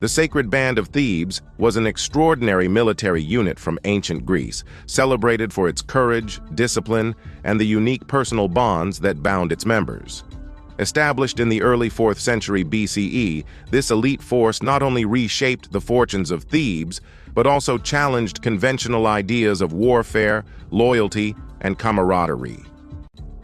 The Sacred Band of Thebes was an extraordinary military unit from ancient Greece, celebrated for its courage, discipline, and the unique personal bonds that bound its members. Established in the early 4th century BCE, this elite force not only reshaped the fortunes of Thebes, but also challenged conventional ideas of warfare, loyalty, and camaraderie.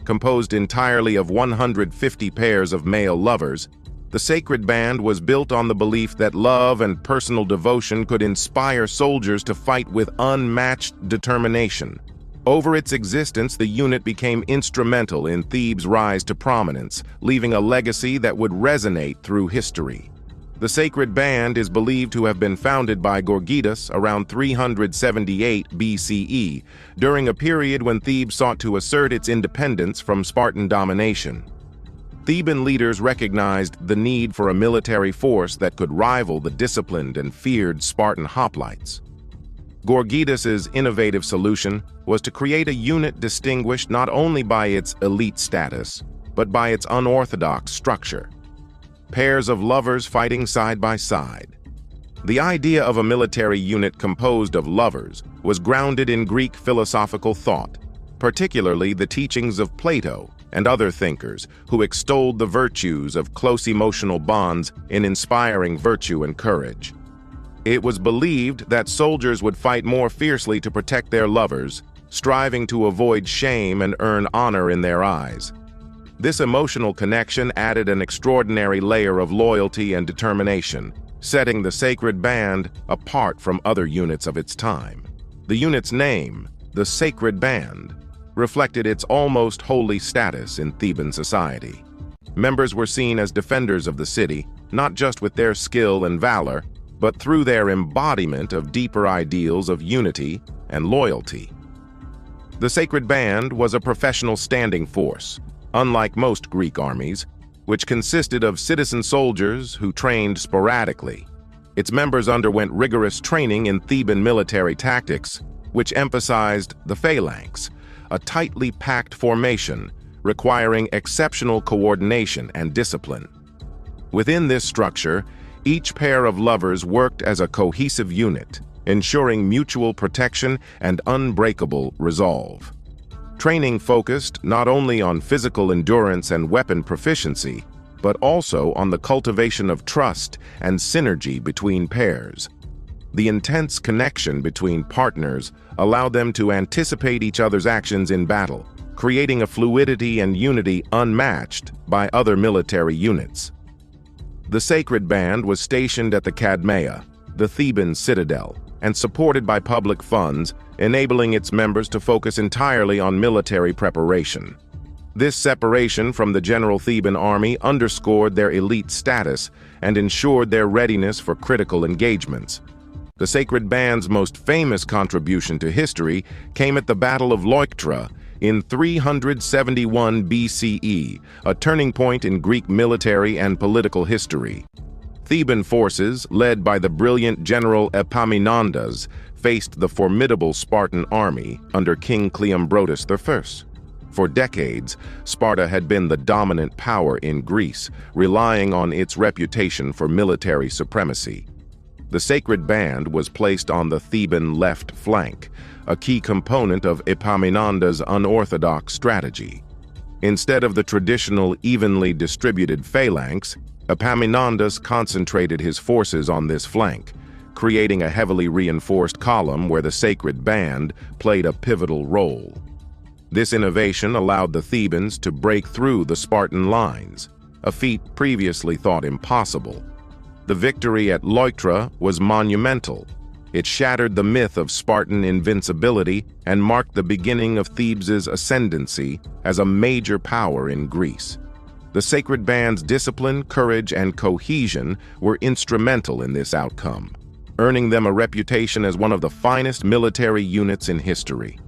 Composed entirely of 150 pairs of male lovers, the Sacred Band was built on the belief that love and personal devotion could inspire soldiers to fight with unmatched determination. Over its existence, the unit became instrumental in Thebes' rise to prominence, leaving a legacy that would resonate through history. The Sacred Band is believed to have been founded by Gorgidas around 378 BCE, during a period when Thebes sought to assert its independence from Spartan domination. Theban leaders recognized the need for a military force that could rival the disciplined and feared Spartan hoplites. Gorgidas's innovative solution was to create a unit distinguished not only by its elite status, but by its unorthodox structure. Pairs of lovers fighting side by side. The idea of a military unit composed of lovers was grounded in Greek philosophical thought, particularly the teachings of Plato and other thinkers who extolled the virtues of close emotional bonds in inspiring virtue and courage. It was believed that soldiers would fight more fiercely to protect their lovers, striving to avoid shame and earn honor in their eyes. This emotional connection added an extraordinary layer of loyalty and determination, setting the Sacred Band apart from other units of its time. The unit's name, the Sacred Band, reflected its almost holy status in Theban society. Members were seen as defenders of the city, not just with their skill and valor, but through their embodiment of deeper ideals of unity and loyalty. The Sacred Band was a professional standing force, unlike most Greek armies, which consisted of citizen soldiers who trained sporadically. Its members underwent rigorous training in Theban military tactics, which emphasized the phalanx, a tightly packed formation requiring exceptional coordination and discipline. Within this structure, each pair of lovers worked as a cohesive unit, ensuring mutual protection and unbreakable resolve. Training focused not only on physical endurance and weapon proficiency, but also on the cultivation of trust and synergy between pairs. The intense connection between partners allowed them to anticipate each other's actions in battle, creating a fluidity and unity unmatched by other military units. The Sacred Band was stationed at the Cadmea, the Theban citadel, and supported by public funds, enabling its members to focus entirely on military preparation. This separation from the general Theban army underscored their elite status and ensured their readiness for critical engagements. The Sacred Band's most famous contribution to history came at the Battle of Leuctra in 371 BCE, a turning point in Greek military and political history. Theban forces, led by the brilliant general Epaminondas, faced the formidable Spartan army under King Cleombrotus I. For decades, Sparta had been the dominant power in Greece, relying on its reputation for military supremacy. The Sacred Band was placed on the Theban left flank, a key component of Epaminondas' unorthodox strategy. Instead of the traditional evenly distributed phalanx, Epaminondas concentrated his forces on this flank, creating a heavily reinforced column where the Sacred Band played a pivotal role. This innovation allowed the Thebans to break through the Spartan lines, a feat previously thought impossible. The victory at Leuctra was monumental. It shattered the myth of Spartan invincibility and marked the beginning of Thebes' ascendancy as a major power in Greece. The Sacred Band's discipline, courage, and cohesion were instrumental in this outcome, earning them a reputation as one of the finest military units in history.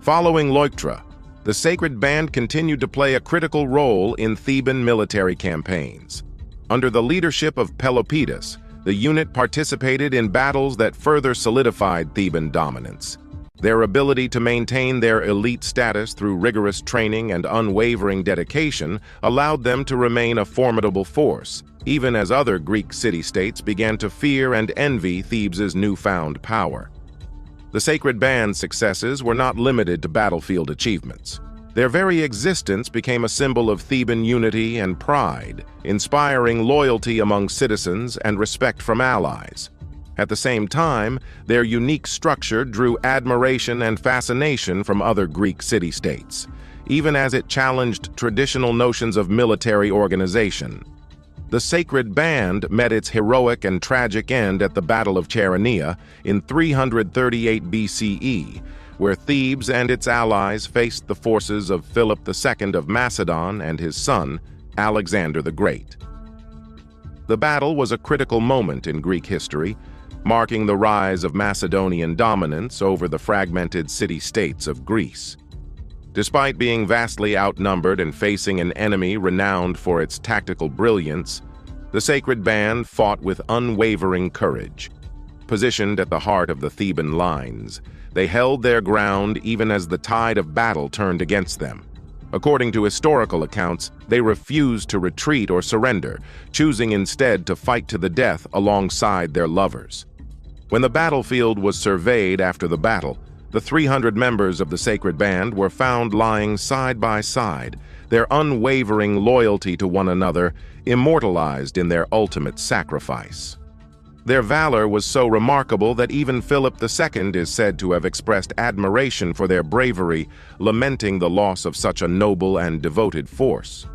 Following Leuctra, the Sacred Band continued to play a critical role in Theban military campaigns. Under the leadership of Pelopidas, the unit participated in battles that further solidified Theban dominance. Their ability to maintain their elite status through rigorous training and unwavering dedication allowed them to remain a formidable force, even as other Greek city-states began to fear and envy Thebes' newfound power. The sacred band's successes were not limited to battlefield achievements. Their very existence became a symbol of Theban unity and pride, inspiring loyalty among citizens and respect from allies. At the same time, their unique structure drew admiration and fascination from other Greek city-states, even as it challenged traditional notions of military organization. The sacred band met its heroic and tragic end at the Battle of Chaeronea in 338 BCE, where Thebes and its allies faced the forces of Philip II of Macedon and his son, Alexander the Great. The battle was a critical moment in Greek history, marking the rise of Macedonian dominance over the fragmented city-states of Greece. Despite being vastly outnumbered and facing an enemy renowned for its tactical brilliance, the sacred band fought with unwavering courage. Positioned at the heart of the Theban lines, they held their ground even as the tide of battle turned against them. According to historical accounts, they refused to retreat or surrender, choosing instead to fight to the death alongside their lovers. When the battlefield was surveyed after the battle, the 300 members of the sacred band were found lying side by side, their unwavering loyalty to one another immortalized in their ultimate sacrifice. Their valor was so remarkable that even Philip II is said to have expressed admiration for their bravery, lamenting the loss of such a noble and devoted force.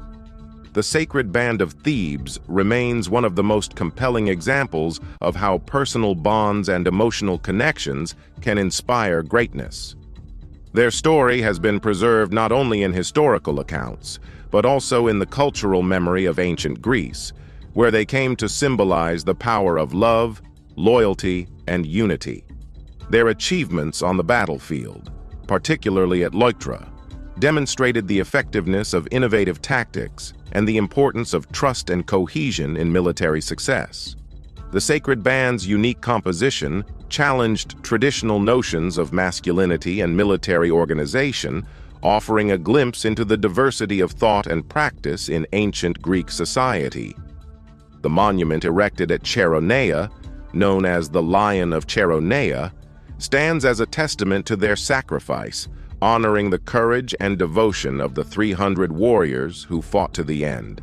The sacred band of Thebes remains one of the most compelling examples of how personal bonds and emotional connections can inspire greatness. Their story has been preserved not only in historical accounts, but also in the cultural memory of ancient Greece, where they came to symbolize the power of love, loyalty, and unity. Their achievements on the battlefield, particularly at Leuctra, demonstrated the effectiveness of innovative tactics and the importance of trust and cohesion in military success. The sacred band's unique composition challenged traditional notions of masculinity and military organization, offering a glimpse into the diversity of thought and practice in ancient Greek society. The monument erected at Chaeronea, known as the Lion of Chaeronea, stands as a testament to their sacrifice, honoring the courage and devotion of the 300 warriors who fought to the end.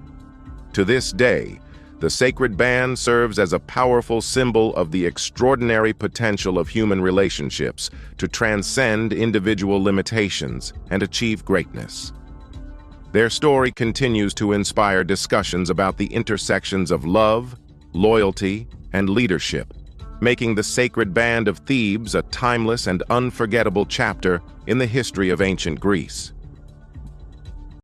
To this day, the sacred band serves as a powerful symbol of the extraordinary potential of human relationships to transcend individual limitations and achieve greatness. Their story continues to inspire discussions about the intersections of love, loyalty, and leadership, making the sacred band of Thebes a timeless and unforgettable chapter in the history of ancient Greece.